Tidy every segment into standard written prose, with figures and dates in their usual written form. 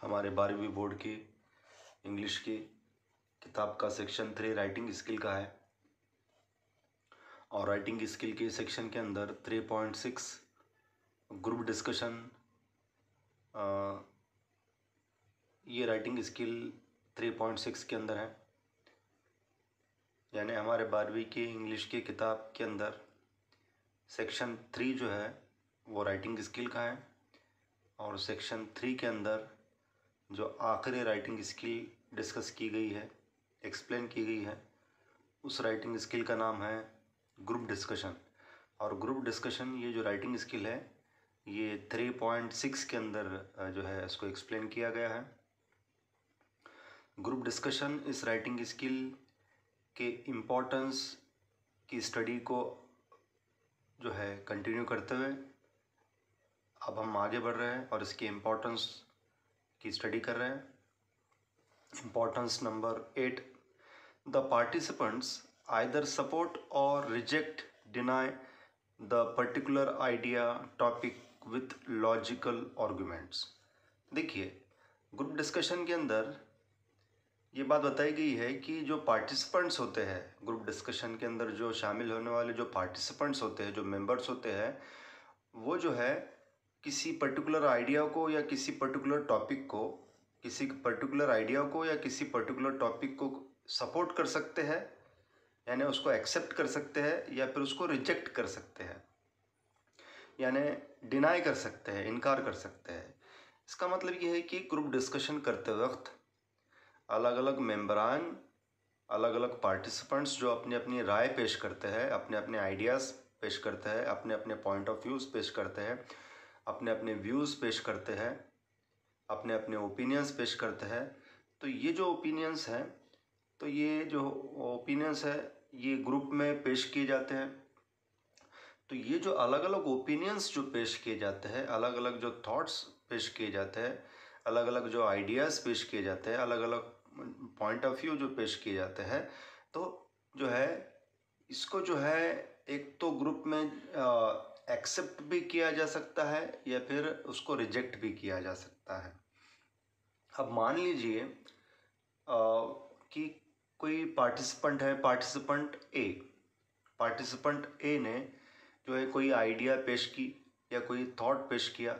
हमारे 12वीं बोर्ड की इंग्लिश की किताब का सेक्शन 3 राइटिंग स्किल का है। और राइटिंग स्किल के सेक्शन के अंदर 3.6 ग्रुप डिस्कशन, ये राइटिंग स्किल 3.6 के अंदर है। यानी हमारे 12वीं की इंग्लिश की किताब के अंदर सेक्शन 3 जो है वो राइटिंग स्किल का है। और सेक्शन 3 के अंदर जो आखिरी राइटिंग स्किल डिस्कस की गई है, एक्सप्लेन की गई है, उस राइटिंग स्किल का नाम है ग्रुप डिस्कशन। और ग्रुप डिस्कशन ये जो राइटिंग स्किल है ये 3.6 के अंदर जो है इसको एक्सप्लेन किया गया है। ग्रुप डिस्कशन इस राइटिंग स्किल के इम्पोर्टेंस की स्टडी को जो है कंटिन्यू करते हुए अब हम आगे बढ़ रहे हैं और इसके इम्पोर्टेंस की स्टडी कर रहे हैं। Importance number 8, the participants either support or reject deny the particular idea topic with logical arguments. देखिए, ग्रुप डिस्कशन के अंदर ये बात बताई गई है कि जो पार्टिसिपेंट्स होते हैं ग्रुप डिस्कशन के अंदर, जो शामिल होने वाले जो पार्टिसिपेंट्स होते हैं, जो मेंबर्स होते हैं, वो जो है किसी पर्टिकुलर आइडिया को या किसी पर्टिकुलर टॉपिक को, किसी पर्टिकुलर आइडिया को या किसी पर्टिकुलर टॉपिक को सपोर्ट कर सकते हैं, यानी उसको एक्सेप्ट कर सकते हैं, या फिर उसको रिजेक्ट कर सकते हैं, यानी डिनाई कर सकते हैं, इनकार कर सकते हैं। इसका मतलब ये है कि ग्रुप डिस्कशन करते वक्त अलग अलग मेंबरान, अलग अलग पार्टिसिपेंट्स जो अपनी अपनी राय पेश करते हैं, अपने अपने आइडियाज़ पेश करते हैं, अपने अपने पॉइंट ऑफ व्यूज़ पेश करते हैं, अपने अपने व्यूज़ पेश करते हैं, अपने अपने ओपिनियंस पेश करते हैं। तो ये जो ओपिनियंस हैं, तो ये जो ओपिनियंस है ये ग्रुप में पेश किए जाते हैं। तो ये जो अलग अलग ओपिनियंस जो पेश किए जाते हैं, अलग अलग जो थॉट्स पेश किए जाते हैं, अलग अलग जो आइडियाज़ पेश किए जाते हैं, अलग अलग पॉइंट ऑफ व्यू जो पेश किए जाते हैं, तो जो है इसको जो है एक तो ग्रुप में एक्सेप्ट भी किया जा सकता है या फिर उसको रिजेक्ट भी किया जा सकता है। अब मान लीजिए कि कोई पार्टिसिपेंट है, पार्टिसिपेंट ए ने जो है कोई आइडिया पेश की या कोई थॉट पेश किया,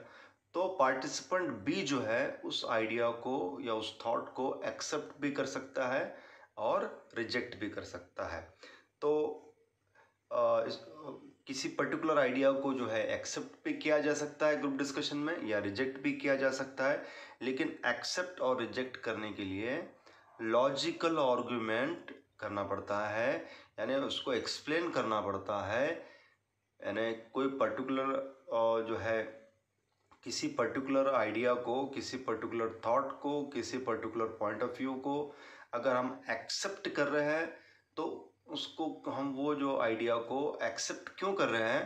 तो पार्टिसिपेंट बी जो है उस आइडिया को या उस थॉट को एक्सेप्ट भी कर सकता है और रिजेक्ट भी कर सकता है। तो किसी पर्टिकुलर आइडिया को जो है एक्सेप्ट भी किया जा सकता है ग्रुप डिस्कशन में, या रिजेक्ट भी किया जा सकता है। लेकिन एक्सेप्ट और रिजेक्ट करने के लिए लॉजिकल आर्गुमेंट करना पड़ता है, यानी उसको एक्सप्लेन करना पड़ता है। यानी कोई पर्टिकुलर जो है किसी पर्टिकुलर आइडिया को, किसी पर्टिकुलर थॉट को, किसी पर्टिकुलर पॉइंट ऑफ व्यू को अगर हम एक्सेप्ट कर रहे हैं, तो उसको हम वो जो आइडिया को एक्सेप्ट क्यों कर रहे हैं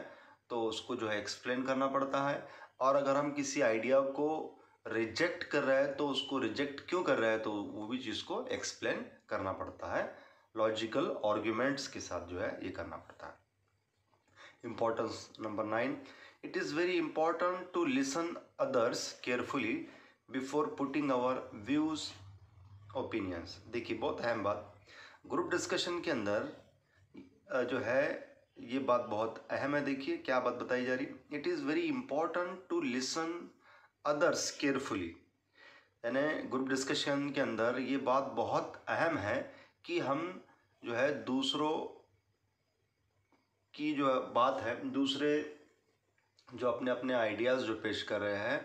तो उसको जो है एक्सप्लेन करना पड़ता है। और अगर हम किसी आइडिया को रिजेक्ट कर रहे हैं तो उसको रिजेक्ट क्यों कर रहे हैं तो वो भी चीज़ को एक्सप्लेन करना पड़ता है। लॉजिकल आर्ग्यूमेंट्स के साथ जो है ये करना पड़ता है। Importance number 9, it is very important to listen others carefully before putting our views opinions। देखिए, बहुत अहम बात, ग्रुप डिस्कशन के अंदर जो है ये बात बहुत अहम है। देखिए क्या बात बताई जा रही, it is very important to listen others carefully. यानी ग्रुप डिस्कशन के अंदर ये बात बहुत अहम है कि हम जो है दूसरों की जो बात है, दूसरे जो अपने अपने आइडियाज़ जो पेश कर रहे हैं,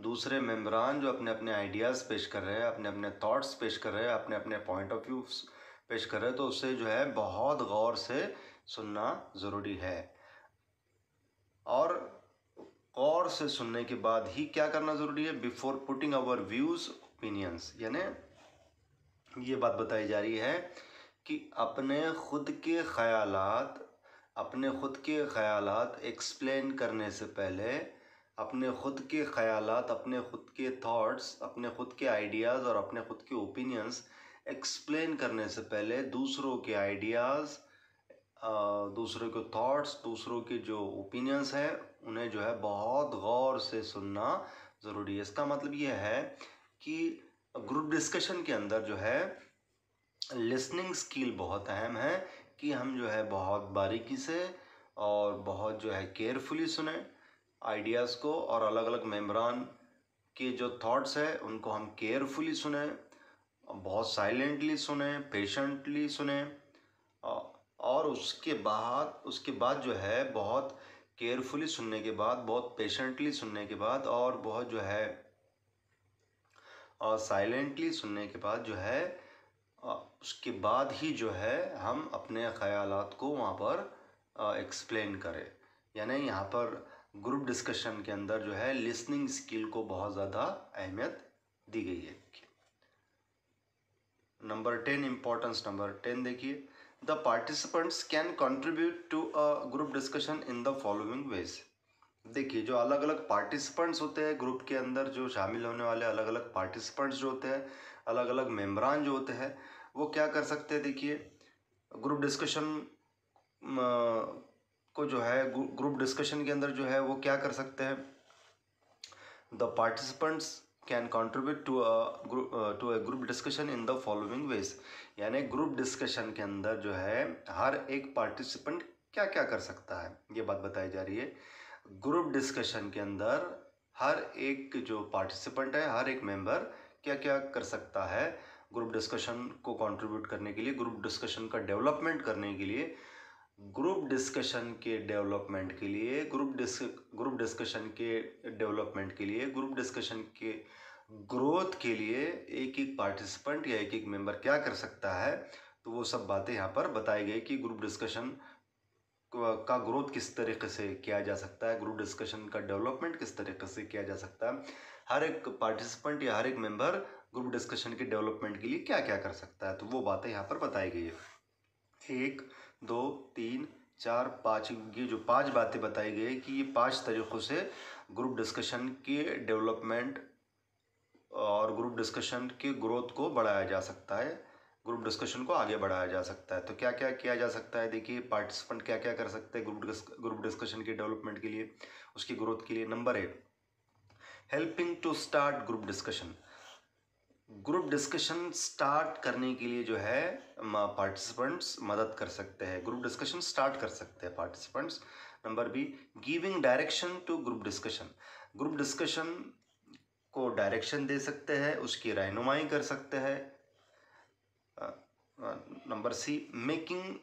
दूसरे मेंबरान जो अपने अपने आइडियाज़ पेश कर रहे हैं, अपने अपने थॉट्स पेश कर रहे हैं, अपने अपने पॉइंट ऑफ व्यू पेश कर रहे हैं, तो उससे जो है बहुत गौर से सुनना ज़रूरी है। और गौर से सुनने के बाद ही क्या करना ज़रूरी है, before putting our views opinions. यानी ये बात बताई जा रही है कि अपने खुद के ख़यालात एक्सप्लेन करने से पहले, अपने खुद के ख़यालात, अपने खुद के थॉट्स, अपने खुद के आइडियाज़ और अपने खुद के ओपिनियंस एक्सप्लेन करने से पहले दूसरों के आइडियाज़, दूसरों के थॉट्स, दूसरों के जो ओपिनियंस हैं उन्हें जो है बहुत गौर से सुनना ज़रूरी है। इसका मतलब ये है कि ग्रुप डिस्कशन के अंदर जो है लिसनिंग स्किल बहुत अहम है, कि हम जो है बहुत बारीकी से और बहुत जो है केयरफुली सुने आइडियाज़ को, और अलग अलग मेंबरान के जो थॉट्स है उनको हम केयरफुली सुने, बहुत साइलेंटली सुने, पेशेंटली सुने, और उसके बाद जो है बहुत केयरफुली सुनने के बाद, बहुत पेशेंटली सुनने के बाद, और बहुत जो है साइलेंटली सुनने के बाद जो है उसके बाद ही जो है हम अपने ख़यालात को वहाँ पर एक्सप्लेन करें। यानी यहाँ पर ग्रुप डिस्कशन के अंदर जो है लिसनिंग स्किल को बहुत ज़्यादा अहमियत दी गई है। नंबर 10, इम्पोर्टेंस नंबर 10 देखिए, the participants can contribute to a group discussion in the following ways. देखिए, जो अलग अलग पार्टिसिपेंट्स होते हैं ग्रुप के अंदर, जो शामिल होने वाले अलग अलग पार्टिसिपेंट्स जो होते हैं, अलग अलग मेम्बरान जो होते हैं, वो क्या कर सकते हैं। देखिए, ग्रुप डिस्कशन को जो है ग्रुप डिस्कशन के अंदर जो है वो क्या कर सकते हैं। The participants can contribute to a group discussion in the following ways. यानी ग्रुप डिस्कशन के अंदर जो है हर एक पार्टिसिपेंट क्या क्या कर सकता है, ये बात बताई जा रही है। ग्रुप डिस्कशन के अंदर हर एक जो पार्टिसिपेंट है, हर एक मेंबर क्या क्या कर सकता है ग्रुप डिस्कशन को कंट्रीब्यूट करने के लिए, ग्रुप डिस्कशन का डेवलपमेंट करने के लिए, ग्रुप डिस्कशन के डेवलपमेंट के लिए, ग्रुप डिस्कशन के डेवलपमेंट के लिए, ग्रुप डिस्कशन के ग्रोथ के लिए एक एक पार्टिसिपेंट या एक एक मेंबर क्या कर सकता है। तो वो सब बातें यहाँ पर बताई गई कि ग्रुप डिस्कशन का ग्रोथ किस तरीके से किया जा सकता है, ग्रुप डिस्कशन का डेवलपमेंट किस तरीके से किया जा सकता है, हर एक पार्टिसिपेंट या हर एक मेंबर ग्रुप डिस्कशन के डेवलपमेंट के लिए क्या क्या कर सकता है। तो वो बातें यहाँ पर बताई गई है। 1, 2, 3, 4, 5, ये जो 5 बातें बताई गई कि ये 5 तरीक़ों से ग्रुप डिस्कशन के डेवलपमेंट और ग्रुप डिस्कशन के ग्रोथ को बढ़ाया जा सकता है, ग्रुप डिस्कशन को आगे बढ़ाया जा सकता है। तो क्या क्या किया जा सकता है, देखिए पार्टिसिपेंट क्या क्या कर सकते हैं ग्रुप डिस्कशन के डेवलपमेंट के लिए, उसकी ग्रोथ के लिए। Number 1, helping to start group discussion. Group discussion start करने के लिए जो है पार्टिसिपेंट्स मदद कर सकते हैं, ग्रुप डिस्कशन स्टार्ट कर सकते हैं participants. Number B, giving direction to group discussion. Group discussion को डायरेक्शन दे सकते हैं, उसकी रहनुमाई कर सकते हैं। Number C, making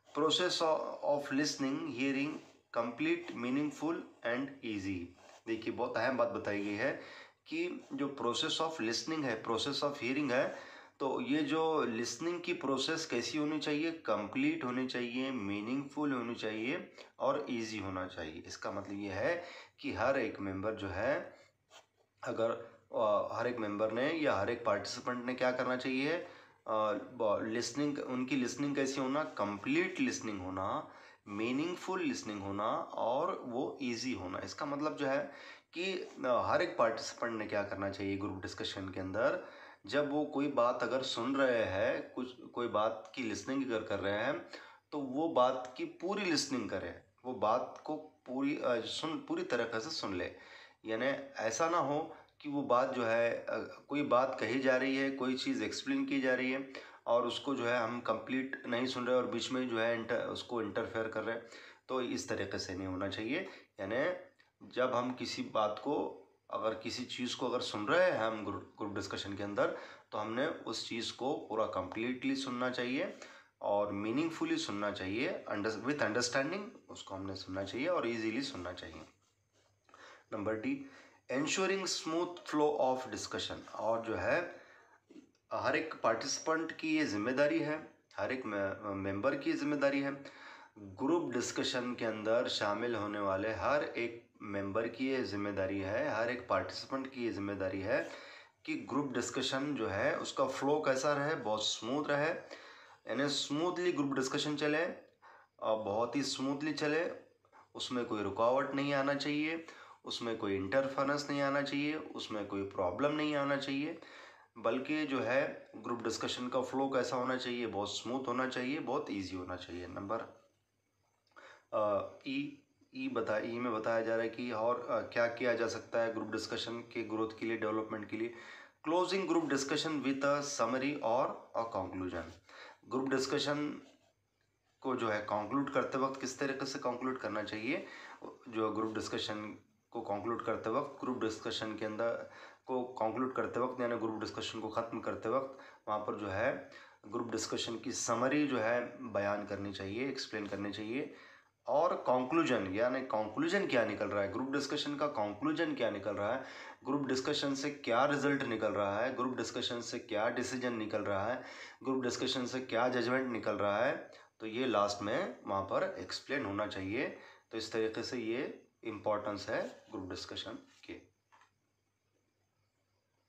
process of listening hearing complete, meaningful and easy. देखिए, बहुत अहम बात बताई गई है कि जो प्रोसेस ऑफ लिसनिंग है, प्रोसेस ऑफ हियरिंग है, तो ये जो लिसनिंग की प्रोसेस कैसी होनी चाहिए, कंप्लीट होनी चाहिए, मीनिंगफुल होनी चाहिए और इजी होना चाहिए। इसका मतलब ये है कि हर एक मेंबर जो है, अगर हर एक मेंबर ने या हर एक पार्टिसिपेंट ने क्या करना चाहिए, लिसनिंग, उनकी लिसनिंग कैसी होना, कंप्लीट लिसनिंग होना, मीनिंगफुल लिसनिंग होना और वो इजी होना। इसका मतलब जो है कि हर एक पार्टिसिपेंट ने क्या करना चाहिए ग्रुप डिस्कशन के अंदर, जब वो कोई बात अगर सुन रहे हैं, कोई बात की लिसनिंग अगर कर रहे हैं, तो वो बात की पूरी लिसनिंग करें, वो बात को पूरी तरीके से सुन ले। यानी ऐसा ना हो कि वो बात जो है, कोई बात कही जा रही है, कोई चीज़ एक्सप्लेन की जा रही है और उसको जो है हम कंप्लीट नहीं सुन रहे और बीच में जो है उसको इंटरफेयर कर रहे हैं। तो इस तरीके से नहीं होना चाहिए। यानी जब हम किसी बात को, अगर किसी चीज़ को अगर सुन रहे हैं हम ग्रुप डिस्कशन के अंदर, तो हमने उस चीज़ को पूरा कंप्लीटली सुनना चाहिए और मीनिंगफुली सुनना चाहिए, विथ अंडरस्टैंडिंग उसको हमने सुनना चाहिए और ईजीली सुनना चाहिए। Number D, ensuring smooth flow of discussion. और जो है हर एक पार्टिसिपेंट की ये जिम्मेदारी है, हर एक मेंबर की जिम्मेदारी है, ग्रुप डिस्कशन के अंदर शामिल होने वाले हर एक मेंबर की ये जिम्मेदारी है, हर एक पार्टिसिपेंट की ये जिम्मेदारी है कि ग्रुप डिस्कशन जो है उसका फ्लो कैसा रहे, बहुत स्मूथ रहे, यानी स्मूथली ग्रुप डिस्कशन चले और बहुत ही स्मूथली चले, उसमें कोई रुकावट नहीं आना चाहिए, उसमें कोई इंटरफेरेंस नहीं आना चाहिए, उसमें कोई प्रॉब्लम नहीं आना चाहिए, बल्कि जो है ग्रुप डिस्कशन का फ्लो कैसा होना चाहिए, बहुत स्मूथ होना चाहिए, बहुत इजी होना चाहिए। नंबर ई में बताया जा रहा है कि और क्या किया जा सकता है ग्रुप डिस्कशन के ग्रोथ के लिए, डेवलपमेंट के लिए। Closing group discussion with a summary और अ कंक्लूजन। ग्रुप डिस्कशन को जो है कंक्लूड करते वक्त किस तरीके से कंक्लूड करना चाहिए, जो ग्रुप डिस्कशन को कंक्लूड करते वक्त, ग्रुप डिस्कशन के अंदर को कंक्लूड करते वक्त यानी ग्रुप डिस्कशन को ख़त्म करते वक्त वहाँ पर जो है ग्रुप डिस्कशन की समरी जो है बयान करनी चाहिए, एक्सप्लेन करनी चाहिए। और कंक्लूजन यानी कंक्लूजन क्या निकल रहा है, ग्रुप डिस्कशन का कंक्लूजन क्या निकल रहा है, ग्रुप डिस्कशन से क्या रिजल्ट निकल रहा है, ग्रुप डिस्कशन से क्या डिसीजन निकल रहा है, ग्रुप डिस्कशन से क्या जजमेंट निकल रहा है, तो ये लास्ट में वहाँ पर एक्सप्लेन होना चाहिए। तो इस तरीके से ये इम्पोर्टेंस है ग्रुप डिस्कशन।